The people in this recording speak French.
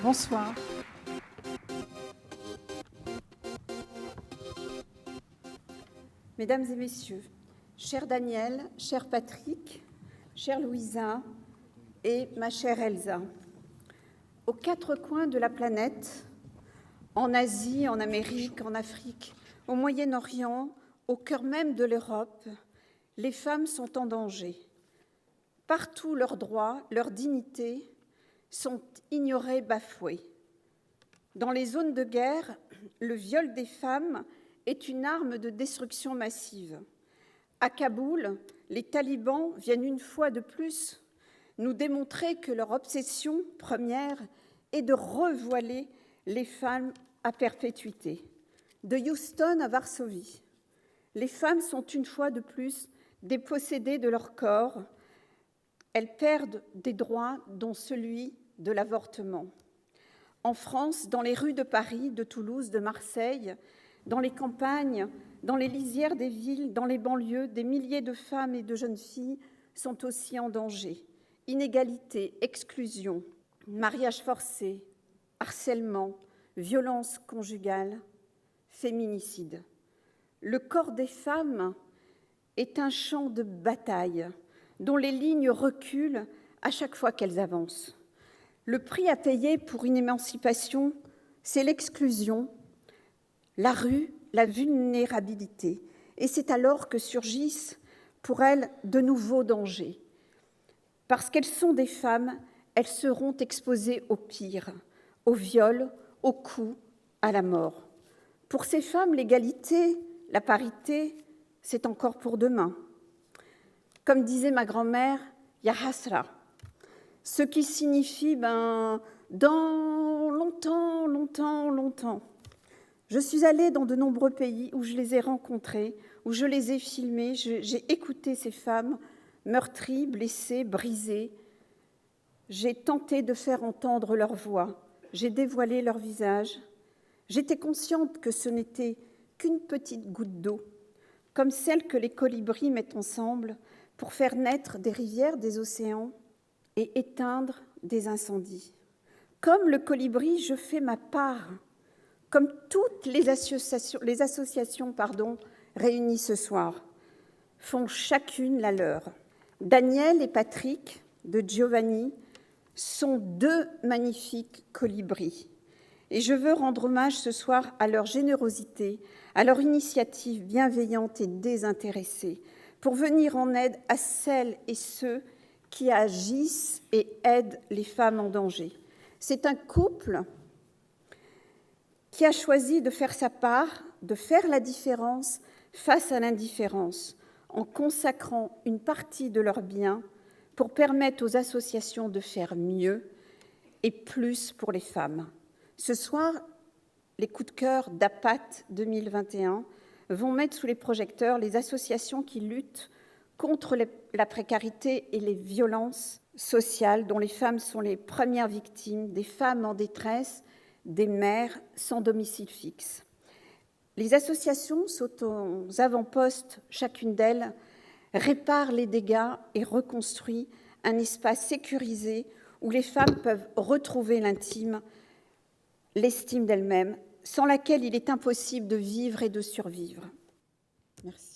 Bonsoir. Mesdames et messieurs, cher Daniel, cher Patrick, chère Louisa et ma chère Elsa, aux quatre coins de la planète, en Asie, en Amérique, en Afrique, au Moyen-Orient, au cœur même de l'Europe, les femmes sont en danger. Partout leurs droits, leur dignité sont ignorés, bafoués. Dans les zones de guerre, le viol des femmes est une arme de destruction massive. À Kaboul, les talibans viennent une fois de plus nous démontrer que leur obsession première est de revoiler les femmes à perpétuité. De Houston à Varsovie, les femmes sont une fois de plus dépossédées de leur corps. Elles perdent des droits, dont celui de l'avortement. En France, dans les rues de Paris, de Toulouse, de Marseille, dans les campagnes, dans les lisières des villes, dans les banlieues, des milliers de femmes et de jeunes filles sont aussi en danger. Inégalité, exclusion, mariage forcé, harcèlement, violence conjugale, féminicide. Le corps des femmes est un champ de bataille dont les lignes reculent à chaque fois qu'elles avancent. Le prix à payer pour une émancipation, c'est l'exclusion, la rue, la vulnérabilité. Et c'est alors que surgissent pour elles de nouveaux dangers. Parce qu'elles sont des femmes, elles seront exposées au pire, au viol, au coups, à la mort. Pour ces femmes, l'égalité, la parité, c'est encore pour demain. Comme disait ma grand-mère, ya hasra, ce qui signifie dans longtemps, longtemps, longtemps. Je suis allée dans de nombreux pays où je les ai rencontrées, où je les ai filmées, j'ai écouté ces femmes meurtries, blessées, brisées. J'ai tenté de faire entendre leur voix, j'ai dévoilé leur visage. J'étais consciente que ce n'était qu'une petite goutte d'eau, comme celle que les colibris mettent ensemble pour faire naître des rivières, des océans et éteindre des incendies. Comme le colibri, je fais ma part, comme toutes les associations réunies ce soir font chacune la leur. Daniel et Patrick de Giovanni sont deux magnifiques colibris. Et je veux rendre hommage ce soir à leur générosité, à leur initiative bienveillante et désintéressée, pour venir en aide à celles et ceux qui agissent et aident les femmes en danger. C'est un couple qui a choisi de faire sa part, de faire la différence face à l'indifférence, en consacrant une partie de leurs biens pour permettre aux associations de faire mieux et plus pour les femmes. Ce soir, les coups de cœur d'APAT 2021 vont mettre sous les projecteurs les associations qui luttent contre la précarité et les violences sociales dont les femmes sont les premières victimes, des femmes en détresse, des mères sans domicile fixe. Les associations sont aux avant-postes, chacune d'elles répare les dégâts et reconstruit un espace sécurisé où les femmes peuvent retrouver l'intime, l'estime d'elles-mêmes, sans laquelle il est impossible de vivre et de survivre. Merci.